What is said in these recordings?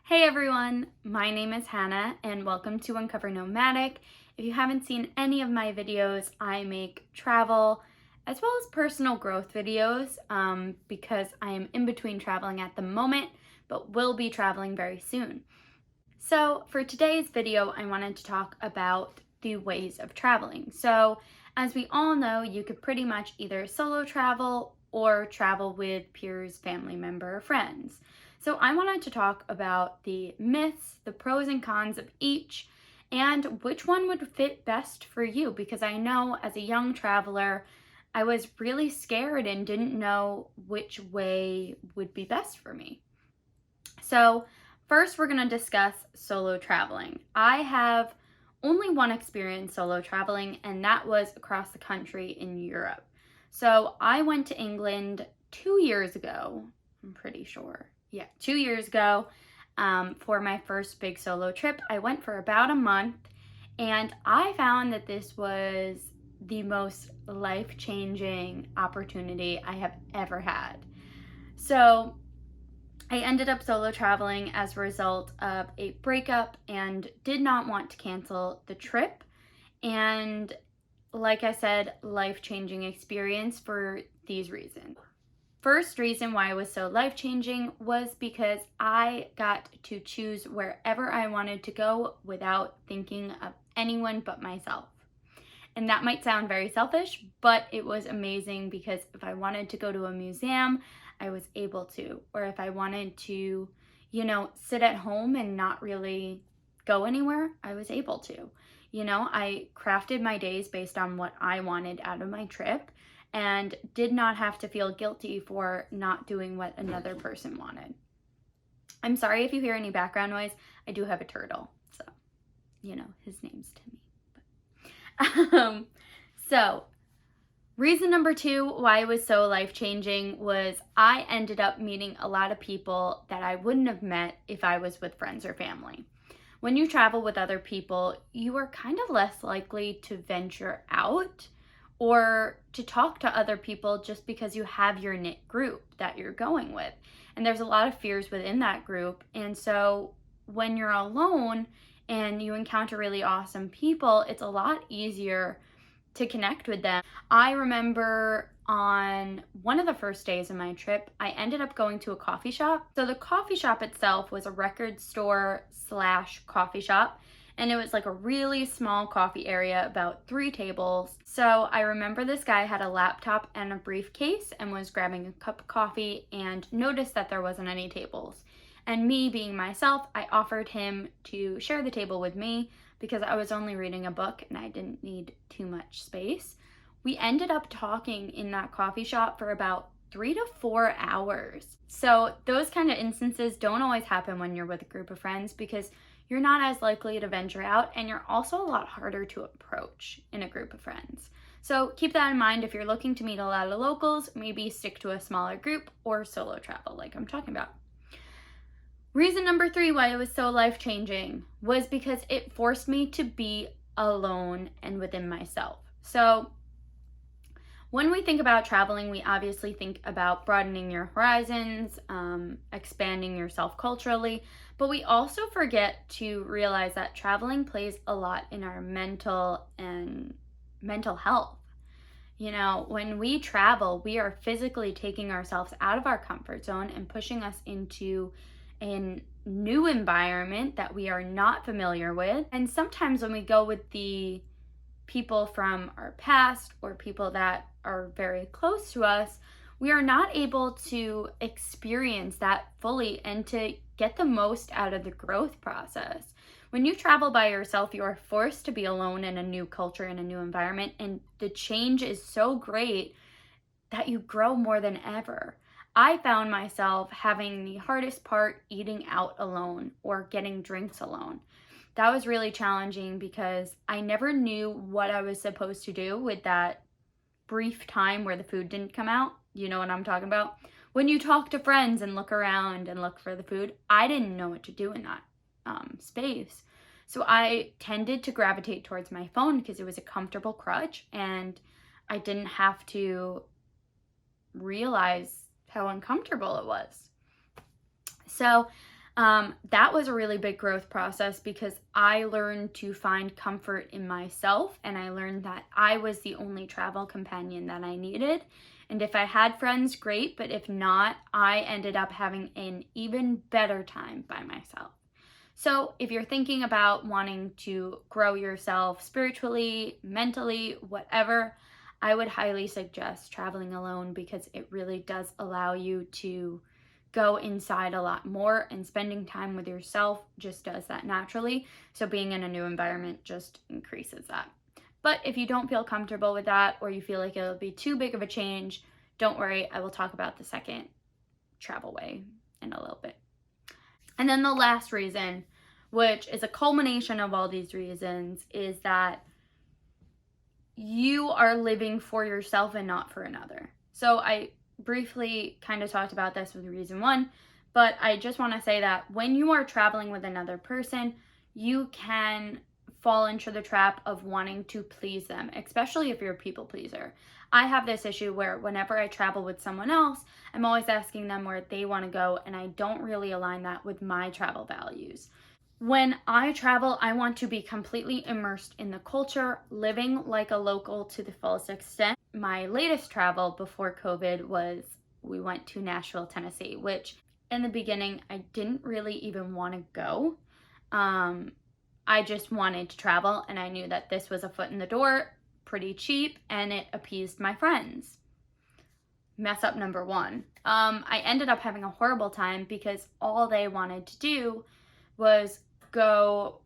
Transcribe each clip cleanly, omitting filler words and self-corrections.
Hey everyone, my name is Hannah and welcome to Uncover Nomadic. If you haven't seen any of my videos, I make travel as well as personal growth videos because I am in between traveling at the moment, but will be traveling very soon. So for today's video, I wanted to talk about the ways of traveling. So as we all know, you could pretty much either solo travel or travel with peers, family member, or friends. So I wanted to talk about the myths, the pros and cons of each, and which one would fit best for you, because I know as a young traveler, I was really scared and didn't know which way would be best for me. So first we're going to discuss solo traveling. I have only one experience solo traveling, and that was across the country in Europe. So I went to England 2 years ago, I'm pretty sure. Yeah, 2 years ago for my first big solo trip. I went for about a month, and I found that this was the most life-changing opportunity I have ever had. So I ended up solo traveling as a result of a breakup and did not want to cancel the trip. And like I said, life-changing experience for these reasons. First reason why it was so life-changing was because I got to choose wherever I wanted to go without thinking of anyone but myself. And that might sound very selfish, but it was amazing because if I wanted to go to a museum, I was able to. Or if I wanted to, sit at home and not really go anywhere, I was able to. I crafted my days based on what I wanted out of my trip and did not have to feel guilty for not doing what another person wanted. I'm sorry if you hear any background noise. I do have a turtle, so, his name's Timmy. So reason number two why it was so life-changing was I ended up meeting a lot of people that I wouldn't have met if I was with friends or family. When you travel with other people, you are kind of less likely to venture out or to talk to other people just because you have your knit group that you're going with. And there's a lot of fears within that group. And so when you're alone and you encounter really awesome people, it's a lot easier to connect with them. I remember on one of the first days of my trip, I ended up going to a coffee shop. So the coffee shop itself was a record store / coffee shop, and it was like a really small coffee area, about 3 tables. So I remember this guy had a laptop and a briefcase and was grabbing a cup of coffee and noticed that there wasn't any tables. And me being myself, I offered him to share the table with me because I was only reading a book and I didn't need too much space. We ended up talking in that coffee shop for about 3 to 4 hours. So those kind of instances don't always happen when you're with a group of friends because you're not as likely to venture out, and you're also a lot harder to approach in a group of friends. So keep that in mind if you're looking to meet a lot of locals. Maybe stick to a smaller group or solo travel like I'm talking about. Reason number 3 why it was so life-changing was because it forced me to be alone and within myself. So when we think about traveling, we obviously think about broadening your horizons, expanding yourself culturally, but we also forget to realize that traveling plays a lot in our mental health. When we travel, we are physically taking ourselves out of our comfort zone and pushing us into a new environment that we are not familiar with. And sometimes when we go with the people from our past or people that are very close to us, we are not able to experience that fully and to get the most out of the growth process. When you travel by yourself, you are forced to be alone in a new culture, in a new environment, and the change is so great that you grow more than ever. I found myself having the hardest part eating out alone or getting drinks alone. That was really challenging because I never knew what I was supposed to do with that brief time where the food didn't come out. You know what I'm talking about? When you talk to friends and look around and look for the food, I didn't know what to do in that space. So I tended to gravitate towards my phone because it was a comfortable crutch and I didn't have to realize how uncomfortable it was. So That was a really big growth process because I learned to find comfort in myself, and I learned that I was the only travel companion that I needed. And if I had friends, great, but if not, I ended up having an even better time by myself. So, if you're thinking about wanting to grow yourself spiritually, mentally, whatever, I would highly suggest traveling alone because it really does allow you to go inside a lot more, and spending time with yourself just does that naturally. So, being in a new environment just increases that. But if you don't feel comfortable with that, or you feel like it'll be too big of a change, don't worry, I will talk about the second travel way in a little bit. And then the last reason, which is a culmination of all these reasons, is that you are living for yourself and not for another. So I briefly kind of talked about this with reason one, but I just want to say that when you are traveling with another person, you can fall into the trap of wanting to please them, especially if you're a people pleaser. I have this issue where whenever I travel with someone else, I'm always asking them where they want to go, and I don't really align that with my travel values. When I travel, I want to be completely immersed in the culture, living like a local to the fullest extent. My latest travel before COVID was we went to Nashville, Tennessee, which in the beginning I didn't really even want to go. I just wanted to travel, and I knew that this was a foot in the door, pretty cheap, and it appeased my friends. Mess up number one. I ended up having a horrible time because all they wanted to do was go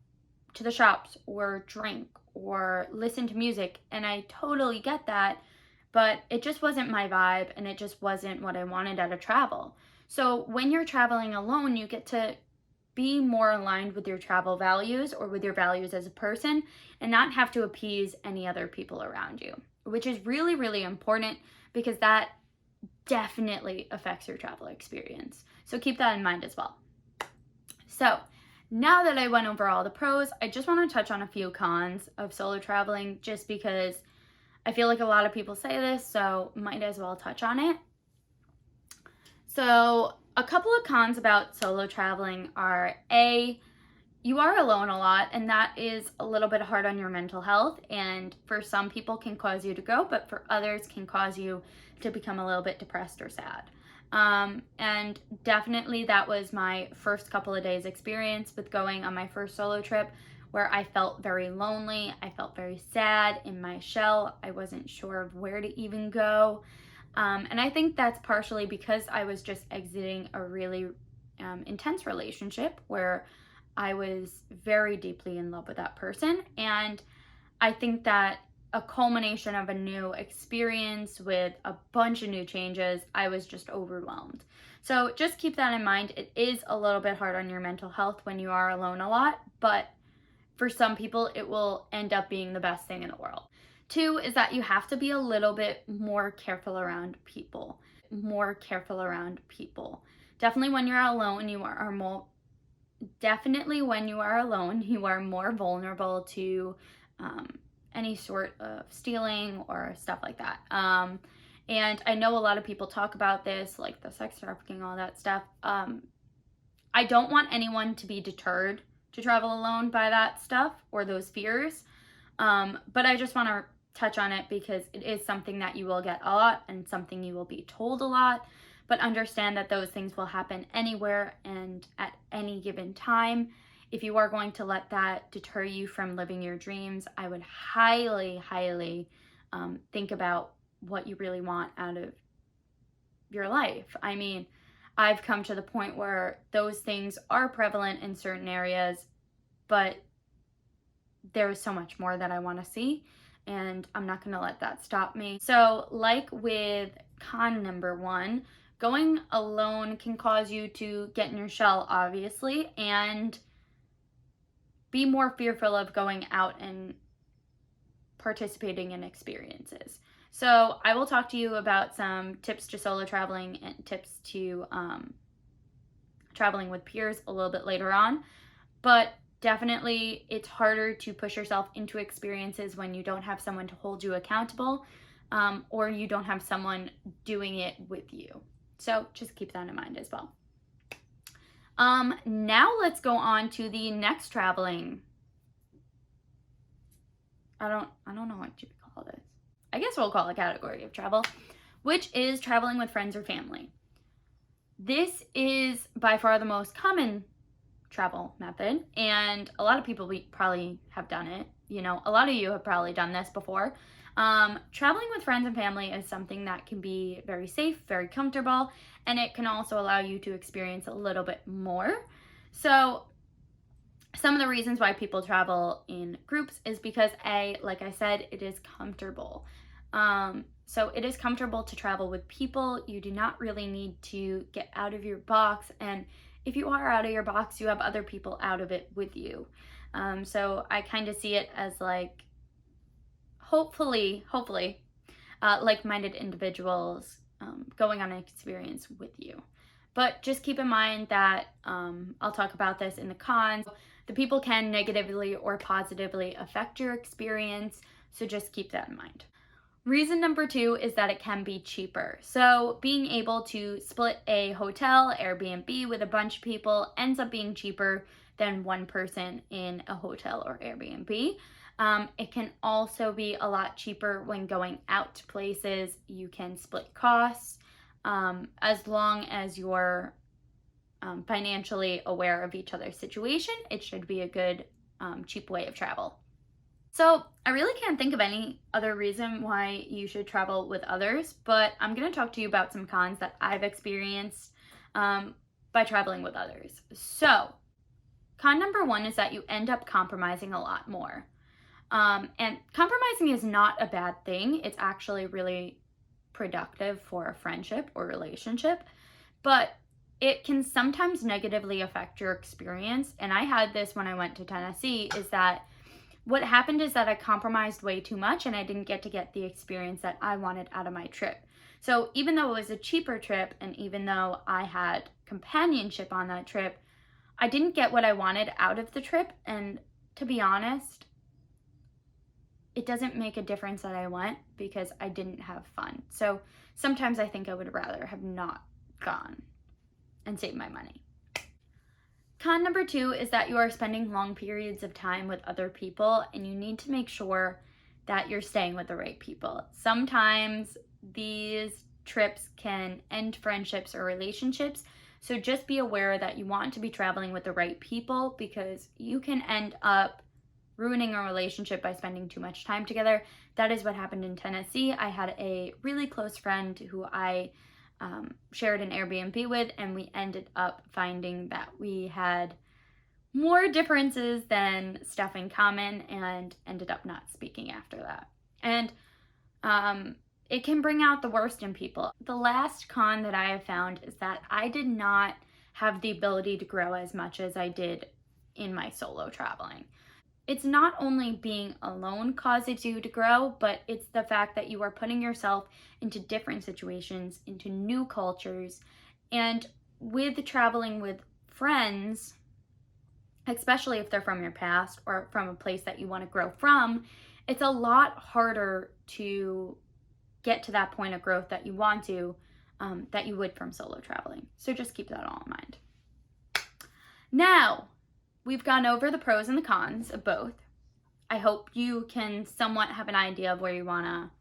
to the shops or drink or listen to music, and I totally get that, but it just wasn't my vibe, and it just wasn't what I wanted out of travel. So when you're traveling alone, you get to be more aligned with your travel values or with your values as a person, and not have to appease any other people around you, which is really, really important because that definitely affects your travel experience. So keep that in mind as well. So now that I went over all the pros, I just want to touch on a few cons of solo traveling, just because I feel like a lot of people say this, so might as well touch on it. So a couple of cons about solo traveling are A, you are alone a lot, and that is a little bit hard on your mental health, and for some people can cause you to go, but for others can cause you to become a little bit depressed or sad. And definitely that was my first couple of days experience with going on my first solo trip, where I felt very lonely. I felt very sad in my shell. I wasn't sure of where to even go. And I think that's partially because I was just exiting a really intense relationship where I was very deeply in love with that person. And I think that a culmination of a new experience with a bunch of new changes, I was just overwhelmed. So just keep that in mind. It is a little bit hard on your mental health when you are alone a lot, but for some people, it will end up being the best thing in the world. Two is that you have to be a little bit more careful around people. Definitely when you're alone, you are more vulnerable to any sort of stealing or stuff like that. And I know a lot of people talk about this, like the sex trafficking, all that stuff. I don't want anyone to be deterred to travel alone by that stuff or those fears. But I just want to touch on it because it is something that you will get a lot and something you will be told a lot. But understand that those things will happen anywhere and at any given time. If you are going to let that deter you from living your dreams, I would highly think about what you really want out of your life. I mean, I've come to the point where those things are prevalent in certain areas, but there is so much more that I want to see, and I'm not going to let that stop me. So, like with con number one, going alone can cause you to get in your shell, obviously, and be more fearful of going out and participating in experiences. So I will talk to you about some tips to solo traveling and tips to traveling with peers a little bit later on. But definitely it's harder to push yourself into experiences when you don't have someone to hold you accountable, or you don't have someone doing it with you. So just keep that in mind as well. Now let's go on to the next traveling. I don't know what you call this. I guess we'll call it a category of travel, which is traveling with friends or family. This is by far the most common travel method, and a lot of people probably have done it. You know, a lot of you have probably done this before. Traveling with friends and family is something that can be very safe, very comfortable, and it can also allow you to experience a little bit more. So some of the reasons why people travel in groups is because like I said, it is comfortable. So it is comfortable to travel with people. You do not really need to get out of your box, and if you are out of your box, you have other people out of it with you. So I kind of see it as like, hopefully, like-minded individuals going on an experience with you. But just keep in mind that I'll talk about this in the cons. The people can negatively or positively affect your experience, so just keep that in mind. Reason number 2 is that it can be cheaper. So being able to split a hotel, Airbnb with a bunch of people ends up being cheaper than one person in a hotel or Airbnb. It can also be a lot cheaper when going out to places. You can split costs as long as you're financially aware of each other's situation. It should be a good, cheap way of travel. So I really can't think of any other reason why you should travel with others, but I'm going to talk to you about some cons that I've experienced by traveling with others. So con number 1 is that you end up compromising a lot more. And compromising is not a bad thing. It's actually really productive for a friendship or relationship, but it can sometimes negatively affect your experience. And I had this when I went to Tennessee, is that what happened is that I compromised way too much and I didn't get the experience that I wanted out of my trip. So even though it was a cheaper trip and even though I had companionship on that trip, I didn't get what I wanted out of the trip. And to be honest, it doesn't make a difference that I went because I didn't have fun. So sometimes I think I would rather have not gone and saved my money. Con number 2 is that you are spending long periods of time with other people and you need to make sure that you're staying with the right people. Sometimes these trips can end friendships or relationships, so just be aware that you want to be traveling with the right people because you can end up ruining a relationship by spending too much time together. That is what happened in Tennessee. I had a really close friend who I shared an Airbnb with, and we ended up finding that we had more differences than stuff in common and ended up not speaking after that. And it can bring out the worst in people. The last con that I have found is that I did not have the ability to grow as much as I did in my solo traveling. It's not only being alone causes you to grow, but it's the fact that you are putting yourself into different situations, into new cultures, and with traveling with friends, especially if they're from your past or from a place that you want to grow from, it's a lot harder to get to that point of growth that you want to, that you would from solo traveling. So just keep that all in mind. Now, we've gone over the pros and the cons of both. I hope you can somewhat have an idea of where you want to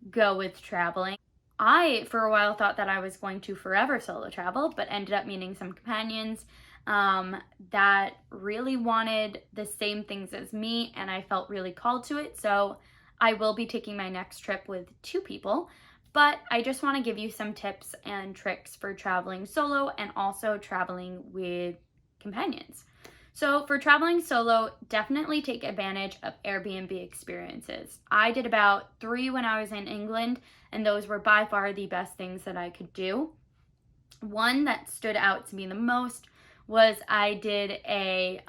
go with traveling. I, for a while, thought that I was going to forever solo travel, but ended up meeting some companions that really wanted the same things as me, and I felt really called to it. So I will be taking my next trip with 2 people, but I just want to give you some tips and tricks for traveling solo and also traveling with companions. So for traveling solo, definitely take advantage of Airbnb experiences. I did about 3 when I was in England, and those were by far the best things that I could do. One that stood out to me the most was I did a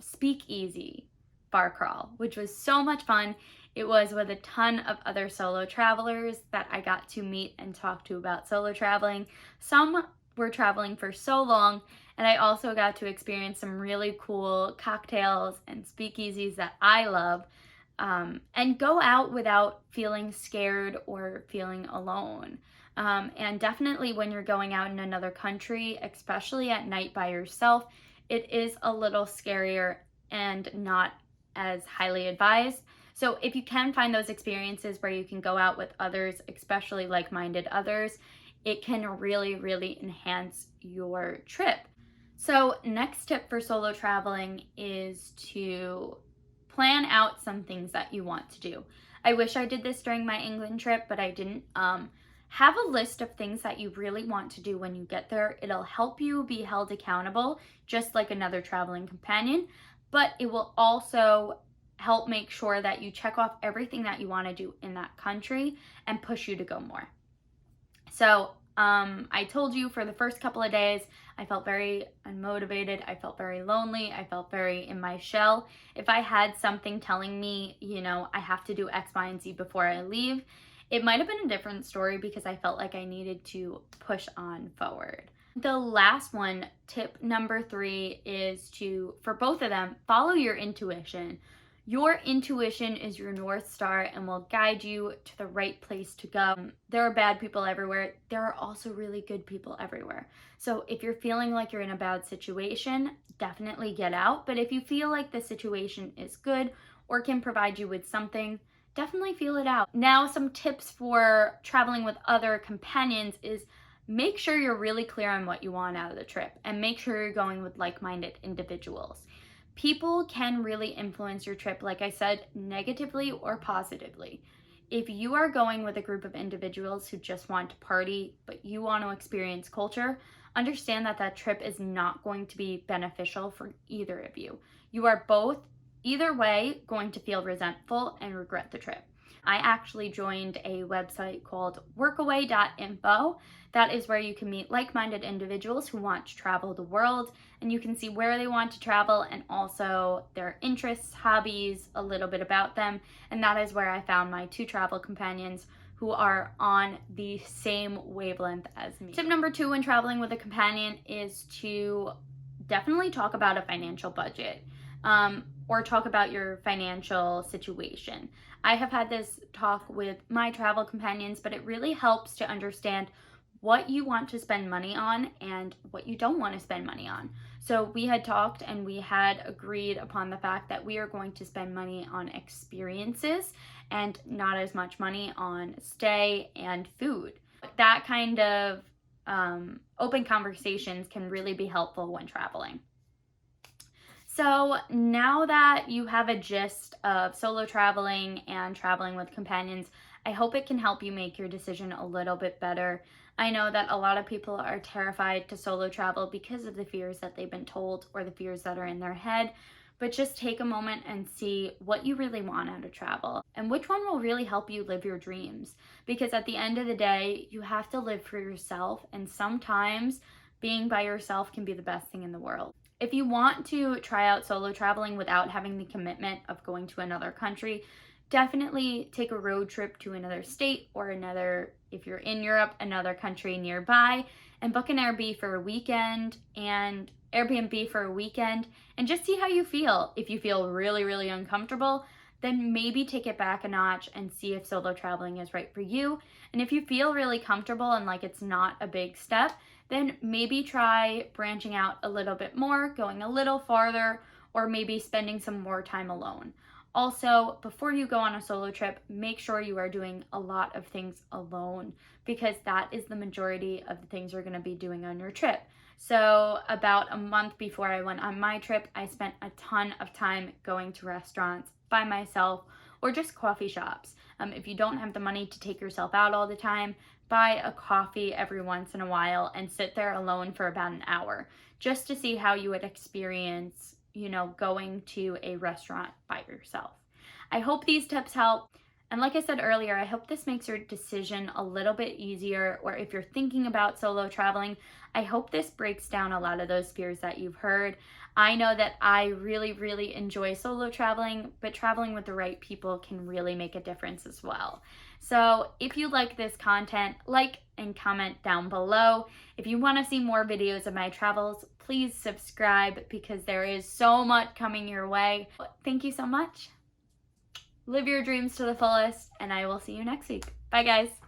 speakeasy bar crawl, which was so much fun. It was with a ton of other solo travelers that I got to meet and talk to about solo traveling. Some were traveling for so long, and I also got to experience some really cool cocktails and speakeasies that I love, and go out without feeling scared or feeling alone. And definitely when you're going out in another country, especially at night by yourself, it is a little scarier and not as highly advised. So if you can find those experiences where you can go out with others, especially like-minded others, it can really, really enhance your trip. So next tip for solo traveling is to plan out some things that you want to do. I wish I did this during my England trip, but I didn't. Have a list of things that you really want to do when you get there. It'll help you be held accountable, just like another traveling companion, but it will also help make sure that you check off everything that you want to do in that country and push you to go more. So I told you for the first couple of days, I felt very unmotivated. I felt very lonely. I felt very in my shell. If I had something telling me, I have to do X, Y, and Z before I leave, it might have been a different story because I felt like I needed to push on forward. The last one, tip number 3, is to, for both of them, follow your intuition. Your intuition is your North Star and will guide you to the right place to go. There are bad people everywhere. There are also really good people everywhere. So if you're feeling like you're in a bad situation, definitely get out. But if you feel like the situation is good or can provide you with something, definitely feel it out. Now, some tips for traveling with other companions is make sure you're really clear on what you want out of the trip and make sure you're going with like-minded individuals. People can really influence your trip, like I said, negatively or positively. If you are going with a group of individuals who just want to party, but you want to experience culture, understand that that trip is not going to be beneficial for either of you. You are both, either way, going to feel resentful and regret the trip. I actually joined a website called workaway.info. That is where you can meet like-minded individuals who want to travel the world, and you can see where they want to travel and also their interests, hobbies, a little bit about them. And that is where I found my 2 travel companions who are on the same wavelength as me. Tip number 2 when traveling with a companion is to definitely talk about a financial budget. Or talk about your financial situation. I have had this talk with my travel companions, but it really helps to understand what you want to spend money on and what you don't want to spend money on. So we had talked and we had agreed upon the fact that we are going to spend money on experiences and not as much money on stay and food. That kind of open conversations can really be helpful when traveling. So now that you have a gist of solo traveling and traveling with companions, I hope it can help you make your decision a little bit better. I know that a lot of people are terrified to solo travel because of the fears that they've been told or the fears that are in their head, but just take a moment and see what you really want out of travel and which one will really help you live your dreams. Because at the end of the day, you have to live for yourself, and sometimes being by yourself can be the best thing in the world. If you want to try out solo traveling without having the commitment of going to another country, definitely take a road trip to another state or another, if you're in Europe, another country nearby, and book an Airbnb for a weekend and just see how you feel. If you feel really, really uncomfortable, then maybe take it back a notch and see if solo traveling is right for you. And if you feel really comfortable and like it's not a big step, then maybe try branching out a little bit more, going a little farther, or maybe spending some more time alone. Also, before you go on a solo trip, make sure you are doing a lot of things alone, because that is the majority of the things you're going to be doing on your trip. So about a month before I went on my trip, I spent a ton of time going to restaurants by myself or just coffee shops. If you don't have the money to take yourself out all the time, buy a coffee every once in a while and sit there alone for about an hour just to see how you would experience, going to a restaurant by yourself. I hope these tips help. And like I said earlier, I hope this makes your decision a little bit easier, or if you're thinking about solo traveling, I hope this breaks down a lot of those fears that you've heard. I know that I really, really enjoy solo traveling, but traveling with the right people can really make a difference as well. So if you like this content, like and comment down below. If you want to see more videos of my travels, please subscribe because there is so much coming your way. Thank you so much. Live your dreams to the fullest, and I will see you next week. Bye, guys.